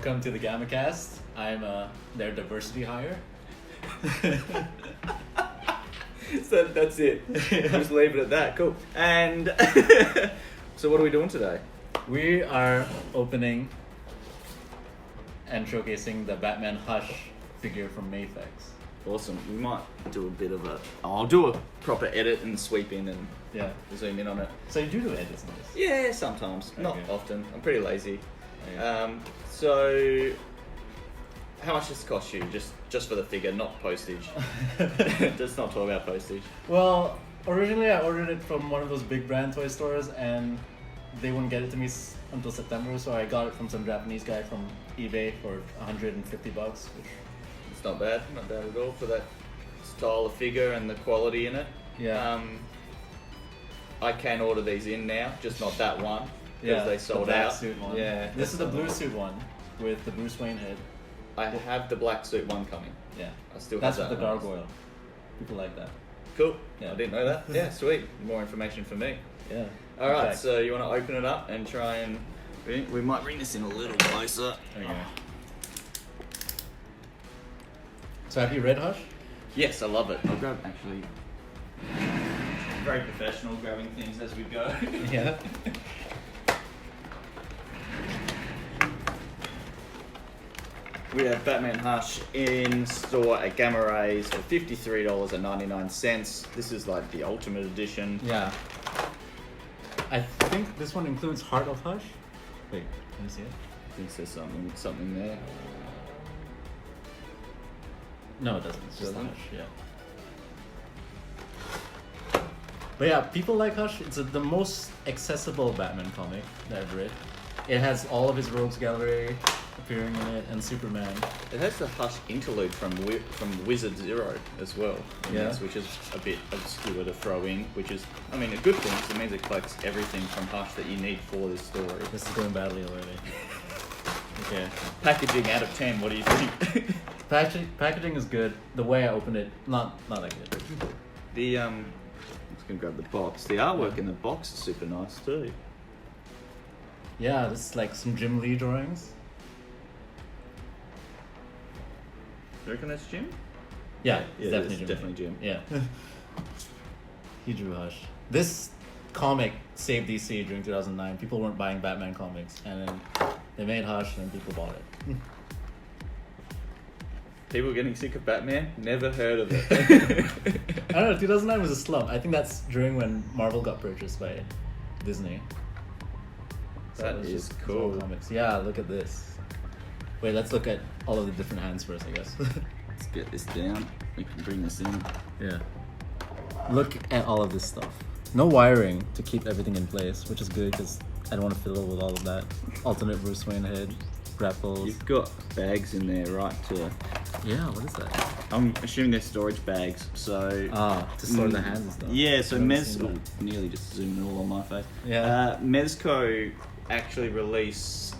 Welcome to the GammaCast. I'm their diversity hire. So that's it. Just leave it at that. Cool. And so what are we doing today? We are opening and showcasing the Batman Hush figure from MAFX. Awesome. We might do a bit of a... I'll do a proper edit and sweep in and zoom in on it. So you do edits on this? Yeah, sometimes. Okay. Not often. I'm pretty lazy. Okay. So how much does it cost you? Just for the figure, not postage. Let's not talk about postage. Well, originally I ordered it from one of those big brand toy stores and they wouldn't get it to me until September, so I got it from some Japanese guy from eBay for $150, which... It's not bad at all for that style of figure and the quality in it. Yeah. I can order these in now, just not that one because they sold the black out. Suit one. Yeah, this is the blue suit one with the Bruce Wayne head. I have the black suit one coming. Yeah, I still that's have that. with the one. gargoyle. People like that. Cool. Yeah. I didn't know that. Yeah, sweet. More information for me. Yeah. All right, Okay. so you want to open it up and try and we might bring this in a little closer. There you go. So have you read Hush? Yes, I love it. I'll grab actually. Very professional, grabbing things as we go. Yeah. We have Batman Hush in store at Gamma Rays for $53.99. This is like the ultimate edition. Yeah. I think this one includes Heart of Hush. Wait, can you see it? I think there's something there. No, it doesn't. It's just Doesn't? Hush, yeah. But yeah, people like Hush. It's the most accessible Batman comic that I've read. It has all of his rogues gallery appearing in it and Superman. It has the Hush interlude from Wizard Zero as well. Yeah. Which is a bit obscure to throw in, which is, I mean, a good thing because it means it collects everything from Hush that you need for this story. This is going badly already. Okay. Packaging out of 10, what do you think? Packaging is good. The way I opened it, not that good. The I'm just gonna grab the box. The artwork in the box is super nice too. Yeah, this is like some Jim Lee drawings. You reckon that's Jim? Yeah, Yeah, definitely it's Jim. definitely Jim. Yeah. He drew Hush. This comic saved DC during 2009. People weren't buying Batman comics, and then they made Hush, and then people bought it. People getting sick of Batman? Never heard of it. I don't know, 2009 was a slump. I think that's during when Marvel got purchased by Disney. That was is just cool. all comics. Yeah, look at this. Wait, let's look at all of the different hands first, I guess. Let's get this down. We can bring this in. Yeah. Look at all of this stuff. No wiring to keep everything in place, which is good because I don't want to fiddle with all of that. Alternate Bruce Wayne head, grapples. You've got bags in there, right? Yeah, what is that? I'm assuming they're storage bags. So To store the hands and stuff. Yeah, so I've never Mez seen nearly just zoomed all on my face. Yeah. Mezco actually release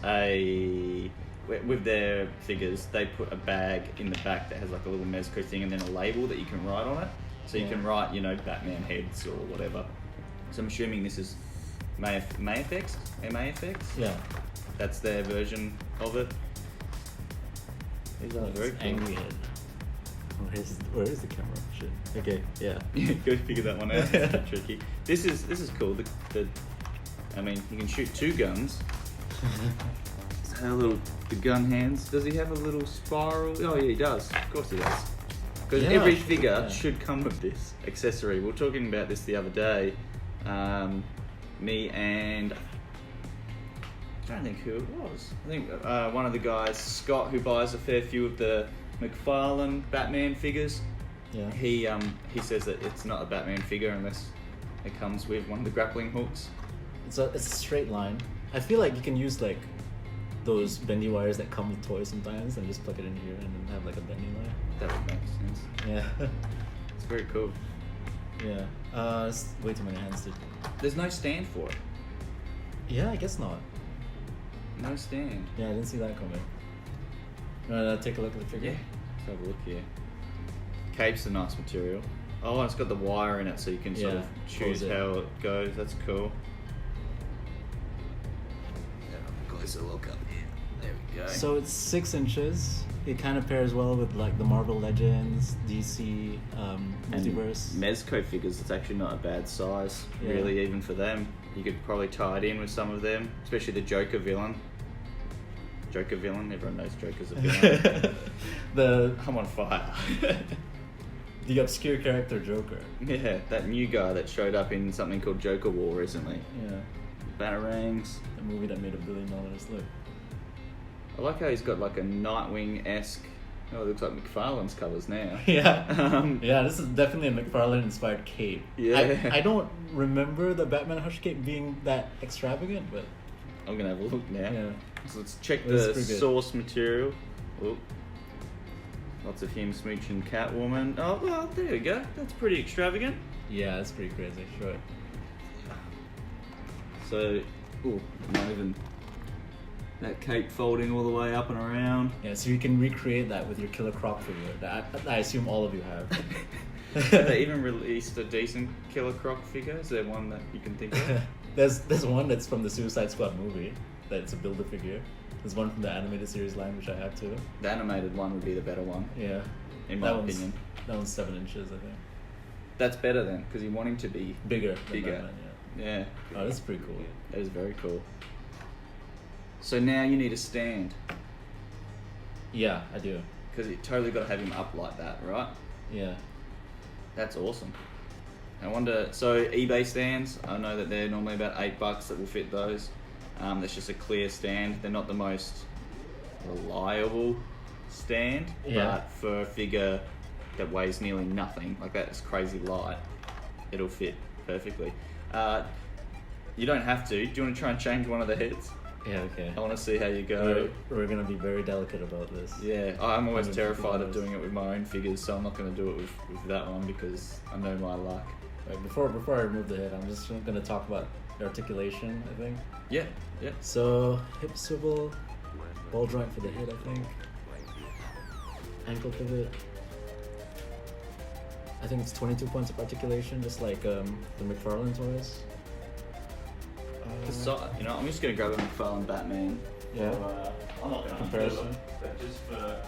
with their figures. They put a bag in the back that has like a little Mezco thing and then a label that you can write on it. So you can write, Batman heads or whatever. So I'm assuming this is MAFX? MAFX? Yeah. That's their version of it. These are very It's cool. Angry head. Where is the camera? Shit. Okay, yeah. Go figure that one out. It's a bit tricky. This is cool. I mean, you can shoot two guns. The gun hands. Does he have a little spiral? Oh yeah, he does. Of course he does. Because Yeah, every figure yeah. should come with this accessory. We were talking about this the other day. Me and I'm trying to think who it was. I think one of the guys, Scott, who buys a fair few of the McFarlane Batman figures. Yeah. He says that it's not a Batman figure unless it comes with one of the grappling hooks. It's a straight line. I feel like you can use like those bendy wires that come with toys sometimes and just plug it in here and then have like a bendy line. That would make sense. Yeah. It's very cool. Yeah. It's way too many hands to... There's no stand for it. Yeah, I guess not. No stand. Yeah, I didn't see that coming. Take a look at the figure. Yeah. Let's have a look here. Cape's a nice material. Oh, it's got the wire in it so you can sort of choose pose it. how it goes. That's cool. Closer look up here. There we go. So it's 6 inches. It kind of pairs well with like the Marvel Legends, DC, multiverse. Mezco figures, it's actually not a bad size, Yeah. really, even for them. You could probably tie it in with some of them, especially the Joker villain. Joker villain, everyone knows Joker's a villain. I'm on fire. The obscure character Joker. Yeah, that new guy that showed up in something called Joker War recently. Yeah. Batarangs. The movie that made $1 billion. Look. I like how he's got like a Nightwing-esque. Oh, it looks like McFarlane's covers now. Yeah. Yeah, this is definitely a McFarlane-inspired cape. Yeah. I don't remember the Batman Hush cape being that extravagant, but... I'm going to have a look now. Yeah. So let's check It's the pretty good. source material. Oh. Lots of him smooching Catwoman. Oh, well, there we go. That's pretty extravagant. Yeah, that's pretty crazy. Sure. So, not even that cape folding all the way up and around. Yeah, so you can recreate that with your Killer Croc figure. That I assume all of you have. Have they even released a decent Killer Croc figure? Is there one that you can think of? There's one that's from the Suicide Squad movie. That's a Build-A-Figure. There's one from the animated series line, which I have too. The animated one would be the better one, Yeah. in my opinion. That one's 7 inches, I think. That's better then, because you want him to be Bigger. bigger. Than Batman, yeah. Yeah, Oh, that's pretty cool. that is very cool. So now you need a stand, Yeah, I do. because you totally got to have him up like that, right? Yeah. That's awesome. I wonder, so eBay stands, I know that they're normally about $8 that will fit those. That's just a clear stand. They're not the most reliable stand, Yeah. but for a figure that weighs nearly nothing, like that's crazy light, it'll fit perfectly. You don't have to. Do you want to try and change one of the heads? Yeah, okay. I want to see how you go. We're going to be very delicate about this. Yeah, I'm always $150. terrified of doing it with my own figures, so I'm not going to do it with that one because I know my luck. Right, before I remove the head, I'm just going to talk about the articulation, I think. Yeah, yeah. So, hip swivel, ball joint for the head, I think. Ankle pivot. I think it's 22 points of articulation, just like the McFarlane toys. So, you know, I'm just going to grab a McFarlane Batman. Yeah. I'm not going to Comparison. but just for...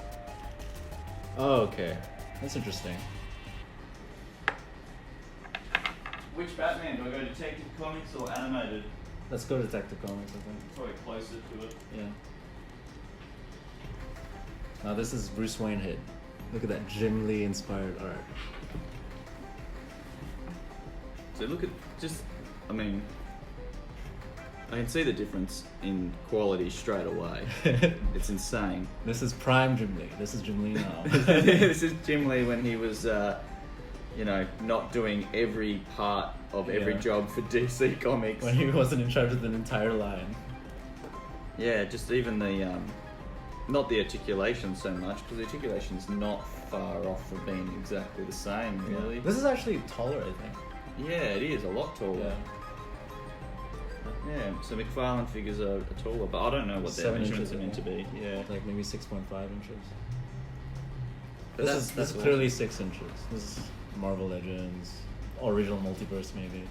Oh, okay. That's interesting. Which Batman? Do I go Detective Comics or animated? Let's go Detective Comics, I think. Probably closer to it. Yeah. Now this is Bruce Wayne head. Look at that Jim Lee inspired art. So look at just, I mean, I can see the difference in quality straight away. It's insane. This is prime Jim Lee. This is Jim Lee now. This is Jim Lee when he was, you know, not doing every part of every Yeah. job for DC Comics. When he wasn't in charge of the entire line. Yeah, just even the, not the articulation so much, because the articulation's not far off from being exactly the same, really. This is actually taller, I think. Yeah, it is, a lot taller. Yeah. Yeah, so McFarlane figures are taller, but I don't know what their 7 measurements inches, are meant to I be. Yeah. Like maybe 6.5 inches. But This that's is clearly 6 inches. This is Marvel Legends, original multiverse maybe.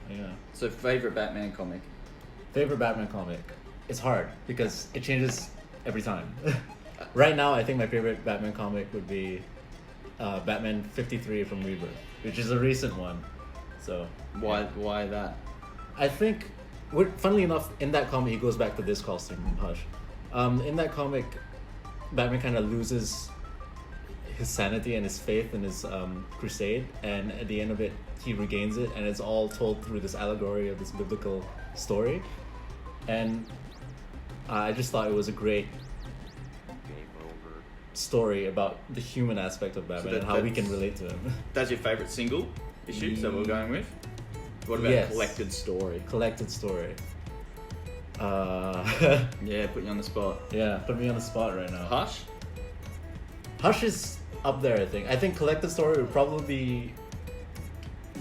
Yeah. So, favourite Batman comic? Favorite Batman comic? It's hard because it changes every time. Right now, I think my favorite Batman comic would be Batman 53 from Rebirth, which is a recent one. So Why that? I think, funnily enough, in that comic he goes back to this costume, Hush. In that comic, Batman kind of loses his sanity and his faith in his crusade, and at the end of it, he regains it, and it's all told through this allegory of this biblical story. And I just thought it was a great story about the human aspect of Batman and how we can relate to him. That's your favourite single issue that we're going with? What about Yes. collected story? Collected story. Yeah, put you on the spot. Yeah, put me on the spot right now. Hush? Hush is up there, I think. I think collected story would probably be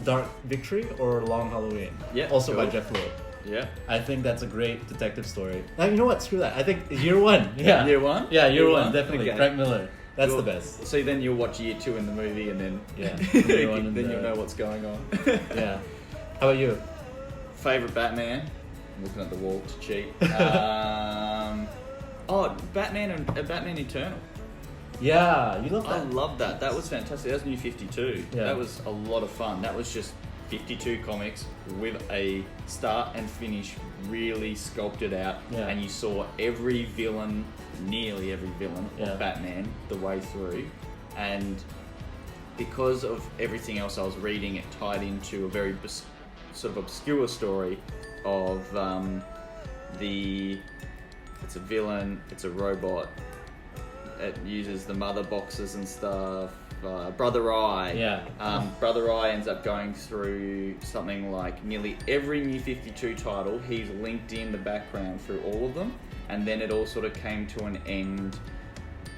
Dark Victory or Long Halloween. Yeah, Also by cool. Jeff Loeb. Yeah. I think that's a great detective story. You know what? Screw that. I think Year One. Yeah. Year One? Yeah, Year Year One. One? Definitely. Okay. Frank Miller. That's Cool. the best. So then you'll watch Year 2 in the movie and then Yeah. then you'll know what's going on. Yeah. How about you? Favourite Batman? I'm looking at the wall to cheat. Oh, Batman and Batman Eternal. Yeah, you love I that. love that. That was fantastic. That was New 52. Yeah. That was a lot of fun. That was just 52 comics with a start and finish really sculpted out, Yeah. and you saw every villain, nearly every villain Yeah. of Batman the way through, and because of everything else I was reading, it tied into a very sort of obscure story of it's a villain, it's a robot, it uses the mother boxes and stuff. Brother Eye. Yeah. Brother Eye ends up going through something like nearly every New 52 title. He's linked in the background through all of them, and then it all sort of came to an end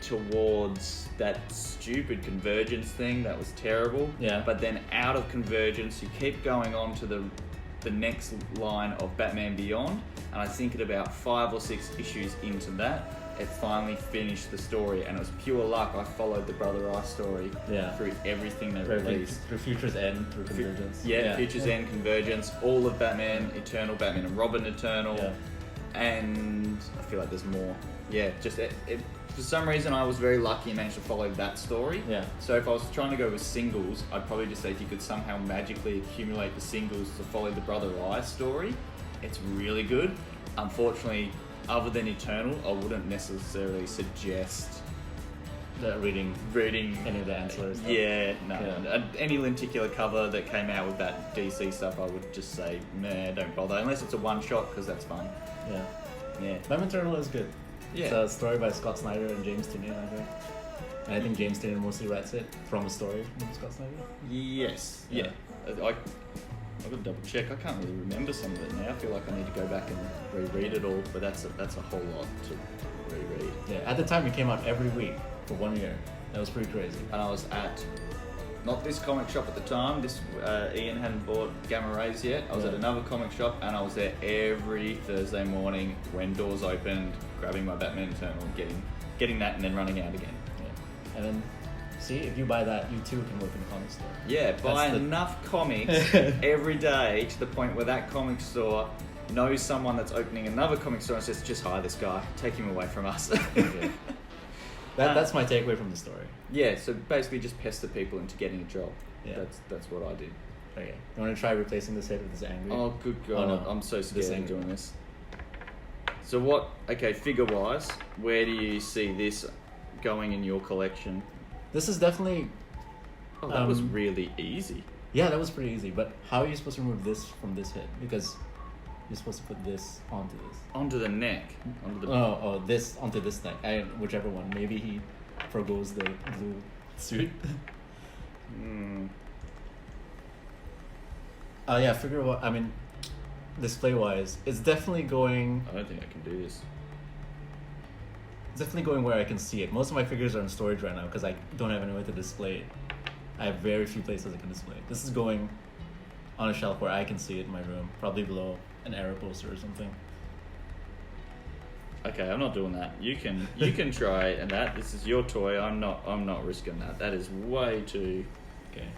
towards that stupid Convergence thing that was terrible. Yeah. But then out of Convergence, you keep going on to the next line of Batman Beyond, and I think at about 5 or 6 issues into that, it finally finished the story, and it was pure luck. I followed the Brother Eye story through everything they released. Through Future's End, through Convergence. Future's End, Convergence, all of Batman Eternal, Batman and Robin Eternal, and I feel like there's more. Yeah, just for some reason I was very lucky and managed to follow that story. Yeah. So if I was trying to go with singles, I'd probably just say if you could somehow magically accumulate the singles to follow the Brother Eye story, it's really good. Unfortunately, other than Eternal, I wouldn't necessarily suggest Reading any of the ancillary stuff. Yeah, no. Any lenticular cover that came out with that DC stuff, I would just say, nah, don't bother. Unless it's a one shot, because that's fine. Yeah. Batman Eternal is good. Yeah. It's a story by Scott Snyder and James Tynion, I think. And I think James Tynion mostly writes it from a story from Scott Snyder. Yes. Yeah. I've got to double check. I can't really remember some of it now. I feel like I need to go back and reread it all, but that's a whole lot to reread. Yeah, at the time it came out every week for 1 year. That was pretty crazy. And I was at, not this comic shop at the time, Ian hadn't bought Gamma Rays yet. I was at another comic shop, and I was there every Thursday morning when doors opened, grabbing my Batman Eternal, getting that, and then running out again. Yeah. And then, see, if you buy that, you too can work in a comic store. Yeah, buy enough comics every day to the point where that comic store knows someone that's opening another comic store and says, just hire this guy, take him away from us. Okay. That's my takeaway from the story. Yeah, so basically just pester people into getting a job. Yeah. That's what I did. Okay. You want to try replacing this head with this angry? Oh, good God. Oh, no. I'm so scared This of doing this. So figure-wise, where do you see this going in your collection? This is definitely... Oh, that was really easy. Yeah, that was pretty easy. But how are you supposed to remove this from this head? Because you're supposed to put this onto this. Onto the neck. This onto this neck. Whichever one. Maybe he forgoes the blue suit. Display-wise, it's definitely going... I don't think I can do this. It's definitely going where I can see it. Most of my figures are in storage right now because I don't have anywhere to display it. I have very few places I can display it. This is going on a shelf where I can see it in my room, probably below an arrow poster or something. Okay, I'm not doing that. You can try and that. This is your toy. I'm not risking that. That is way too. Okay.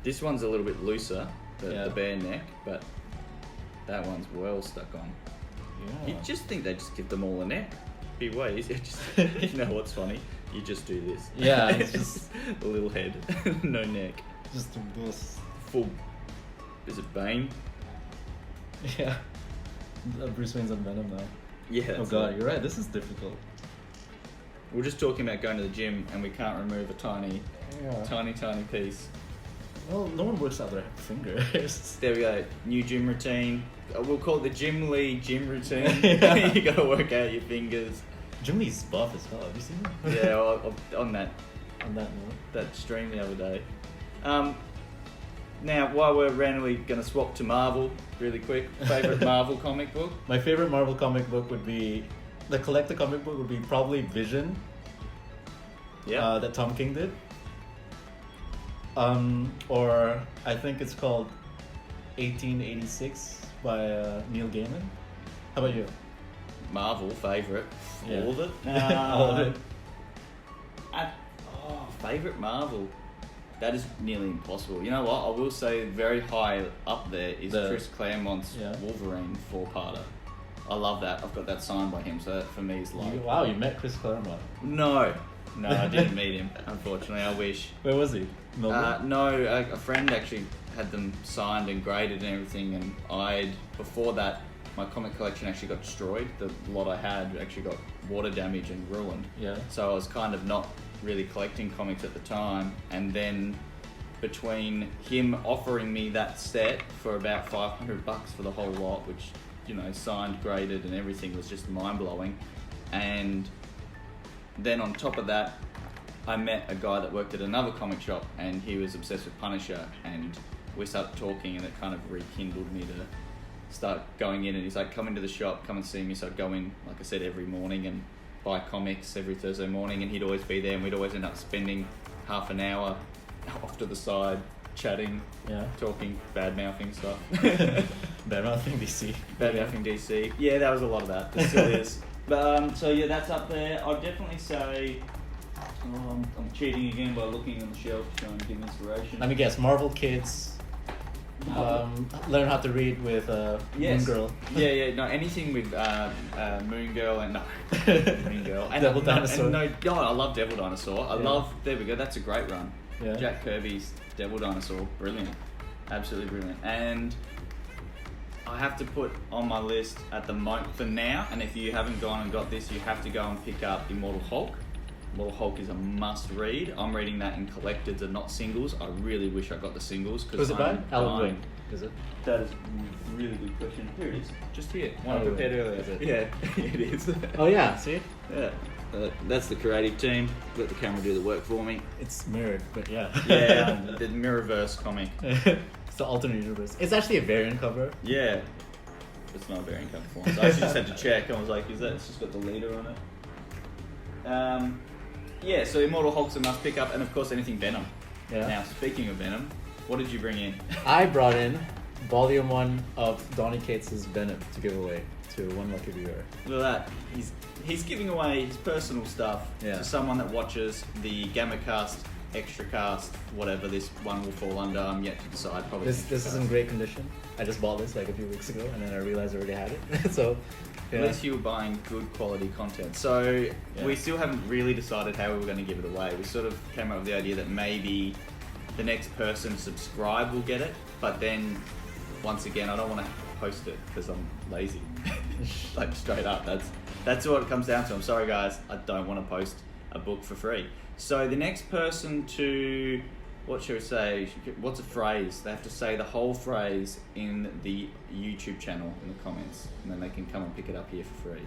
This one's a little bit looser, the bare neck, but that one's well stuck on. Yeah. You'd just think they'd just give them all a neck. Be way easier. You know what's funny? You just do this. Yeah, it's just a little head, no neck. Just do this. Full. Is it Bane? Yeah. Bruce Wayne's on Venom now. Yeah. Oh God, you're right. This is difficult. We're just talking about going to the gym and we can't remove a tiny piece. Well, no one works out their fingers. There we go. New gym routine. We'll call it the Jim Lee gym routine. Yeah. You gotta work out your fingers. Jim Lee's buff as well. Have you seen him? Yeah, on that note. That stream the other day. Now, while we're randomly going to swap to Marvel really quick, favourite Marvel comic book? My favourite Marvel comic book would be... The collector comic book would be probably Vision. Yeah. That Tom King did. Or I think it's called 1886 by Neil Gaiman. How about you? Marvel, favourite. Yeah. All of it? All of it. Favourite Marvel. That is nearly impossible. You know what? I will say very high up there is Chris Claremont's Wolverine 4-parter. I love that. I've got that signed by him, so that for me is like... Wow, you met Chris Claremont. No, I didn't meet him, unfortunately. I wish. Where was he? Melbourne? No, a friend actually had them signed and graded and everything, and before that, my comic collection actually got destroyed. The lot I had actually got water damage and ruined. Yeah. So I was kind of not really collecting comics at the time, and then between him offering me that set for about $500 for the whole lot, which, you know, signed, graded and everything, was just mind-blowing. And then on top of that, I met a guy that worked at another comic shop, and he was obsessed with Punisher, and we started talking, and it kind of rekindled me to start going in. And he's like, come into the shop, come and see me. So I'd go in, like I said, every morning and buy comics every Thursday morning, and he'd always be there, and we'd always end up spending half an hour off to the side, chatting, talking, bad-mouthing stuff. Bad-mouthing DC. Bad-mouthing DC. Yeah, that was a lot of that. It still is. But, so yeah, that's up there. I'd definitely say... I'm cheating again by looking on the shelf to try and give inspiration. Let me guess, Marvel Kids... learn how to read with yes. Moon Girl. No, anything with Moon Girl and Moon Girl and Devil Dinosaur. I love Devil Dinosaur. I love. There we go. That's a great run. Yeah. Jack Kirby's Devil Dinosaur, brilliant, absolutely brilliant. And I have to put on my list at the moment for now. And if you haven't gone and got this, you have to go and pick up Immortal Hulk. Immortal Hulk is a must-read. I'm reading that in collecteds and not singles. I really wish I got the singles. Who's it by? Alan Wing, is it? That is a really good question. Here it is. Just here. One I Alan prepared Wing. earlier. Is it? Yeah, it is. Oh yeah, see? Yeah. That's the creative team. Let the camera do the work for me. It's mirrored, but yeah. Yeah, the Mirrorverse comic. It's the alternate universe. It's actually a variant cover. Yeah. It's not a variant cover for once. I actually just had to check. I was like, is that... It's just got the leader on it. Yeah, so Immortal Hulk's a must pick up, and of course anything Venom. Yeah. Now, speaking of Venom, what did you bring in? I brought in Volume 1 of Donny Cates' Venom to give away to one lucky viewer. Look at that. He's giving away his personal stuff to someone that watches the GammaCast, ExtraCast, whatever this one will fall under. I'm yet to decide. Probably this is in great condition. I just bought this like a few weeks ago, and then I realized I already had it. So, yeah. At least you were buying good quality content. So we still haven't really decided how we were going to give it away. We sort of came up with the idea that maybe the next person subscribed will get it, but then once again, I don't want to post it because I'm lazy. Like straight up, that's what it comes down to. I'm sorry guys, I don't want to post a book for free. So the next person to, what should we say, what's a phrase? They have to say the whole phrase in the YouTube channel in the comments, and then they can come and pick it up here for free.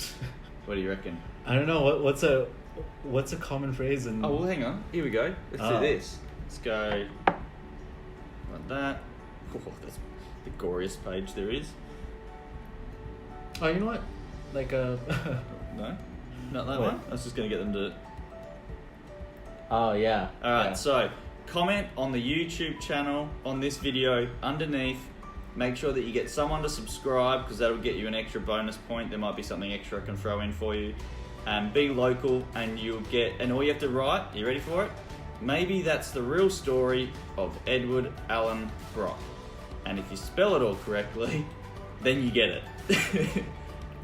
What do you reckon? I don't know, what's a common phrase in... Oh, well hang on, here we go. Let's do this. Let's go like that. Oh, that's the goriest page there is. Oh, you know what? Like No? Not that one? I was just going to get them to... Oh, yeah. Alright, so comment on the YouTube channel on this video underneath. Make sure that you get someone to subscribe because that'll get you an extra bonus point. There might be something extra I can throw in for you. Be local and you'll get... And all you have to write, you ready for it? Maybe that's the real story of Edward Allen Brock. And if you spell it all correctly, then you get it.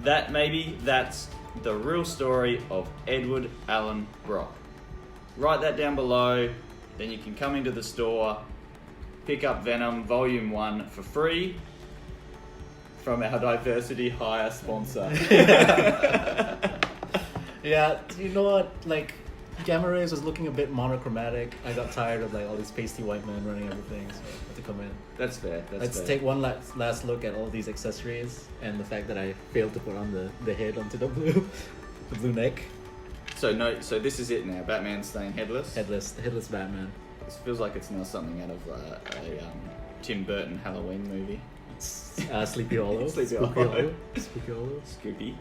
That's the real story of Edward Allen Brock. Write that down below, then you can come into the store, pick up Venom Volume 1 for free from our Diversity Hire sponsor. Yeah, you know what? Like, Gamma Rays was looking a bit monochromatic. I got tired of like all these pasty white men running everything, so I had to come in. That's fair. Let's take one last look at all these accessories and the fact that I failed to put on the head onto the blue neck. So this is it now. Batman's staying headless. The headless Batman. This feels like it's now something out of a Tim Burton Halloween movie. Sleepy Hollow. Sleepy Spooky Hollow. Spooky Hollow. Scooby.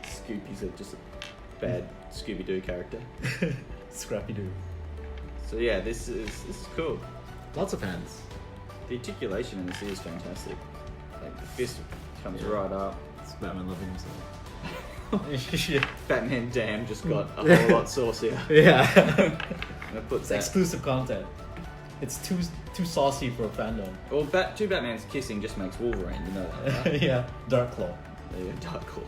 Scooby's just a bad Scooby-Doo character. Scrappy Doo. So yeah, this is cool. Lots of hands. The articulation in this is fantastic. Like the fist comes right up. It's Batman loving himself. Batman Damn just got a whole lot saucier. Yeah. It's exclusive content. It's too saucy for a fandom. Well, two Batmans kissing just makes Wolverine, you know that, right? Yeah. Dark Claw. There you go, Dark Claw.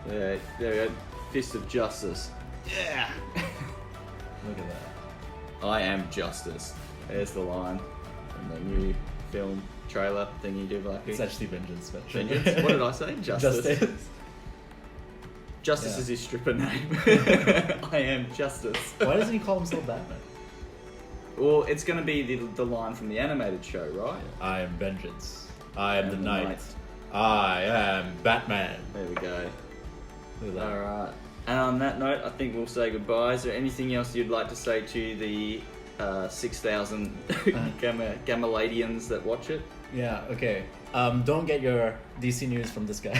There we go. Fist of Justice. Yeah! Look at that. I am Justice. There's the line from the new film trailer thingy do Blackie. It's actually Vengeance. But Vengeance? What did I say? Justice. Justice Yeah. is his stripper name. I am Justice. Why doesn't he call himself Batman? Well, it's going to be the line from the animated show, right? I am Vengeance. I am the the Knight. Knight. I am Batman. There we go. Look at that. Alright. And on that note, I think we'll say goodbye. Is there anything else you'd like to say to the 6,000 Gammaladians that watch it? Yeah, okay. Don't get your DC news from this guy.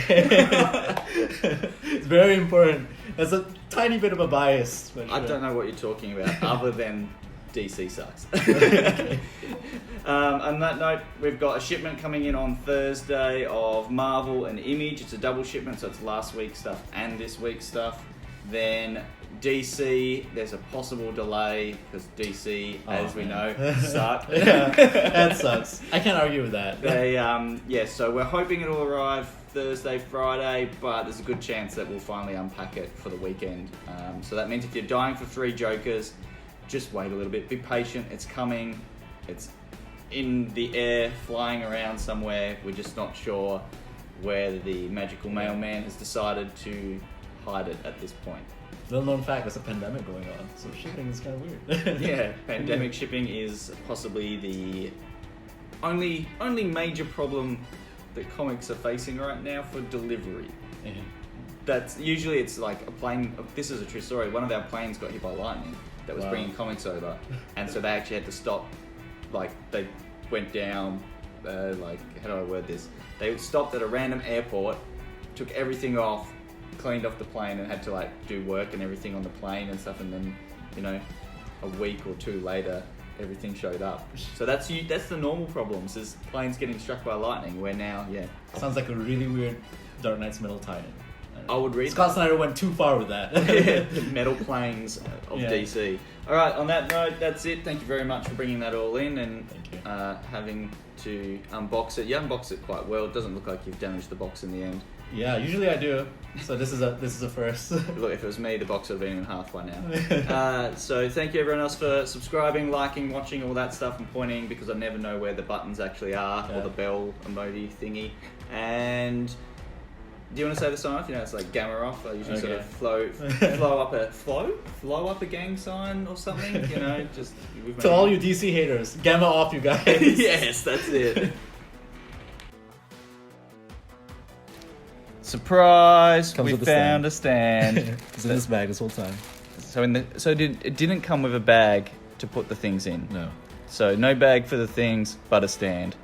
It's very important. There's a tiny bit of a bias. But I don't know what you're talking about, other than DC sucks. On that note, we've got a shipment coming in on Thursday of Marvel and Image. It's a double shipment, so it's last week's stuff and this week's stuff. Then DC, there's a possible delay because DC, as we know, suck. Yeah, that sucks. I can't argue with that. They, so we're hoping it'll arrive Thursday, Friday, but there's a good chance that we'll finally unpack it for the weekend. So that means if you're dying for 3 Jokers, just wait a little bit. Be patient. It's coming. It's in the air, flying around somewhere. We're just not sure where the magical mailman has decided to hide it at this point. Little known fact, there's a pandemic going on, so shipping is kind of weird. Yeah, pandemic shipping is possibly the only major problem that comics are facing right now for delivery. Yeah. That's usually it's like a plane. This is a true story. One of our planes got hit by lightning that was Wow. bringing comics over, and so they actually had to stop. Like they went down. Like how do I word this? They stopped at a random airport, took everything off, cleaned off the plane, and had to like do work and everything on the plane and stuff. And then a week or 2 later, everything showed up. So that's the normal problems is planes getting struck by lightning. Where now, Sounds like a really weird Dark Knight's Metal tie-in. I would read Scott Snyder went too far with that. the metal planes of Yeah. DC. All right, on that note, that's it. Thank you very much for bringing that all in and Thank you. having to unbox it. You unboxed it quite well. It doesn't look like you've damaged the box in the end. Yeah, usually I do. So this is a first. Look, if it was me, the box would have been in half by now. So thank you everyone else for subscribing, liking, watching, all that stuff, and pointing because I never know where the buttons actually are or the bell emoji thingy. And do you want to say the sign off? It's like gamma off. I usually sort of flow up a gang sign or something. Just To all you DC haters, gamma off, you guys. Yes, that's it. Surprise! Comes We with a found a stand. It's in this bag this whole time. It didn't come with a bag to put the things in. No. So no bag for the things, but a stand.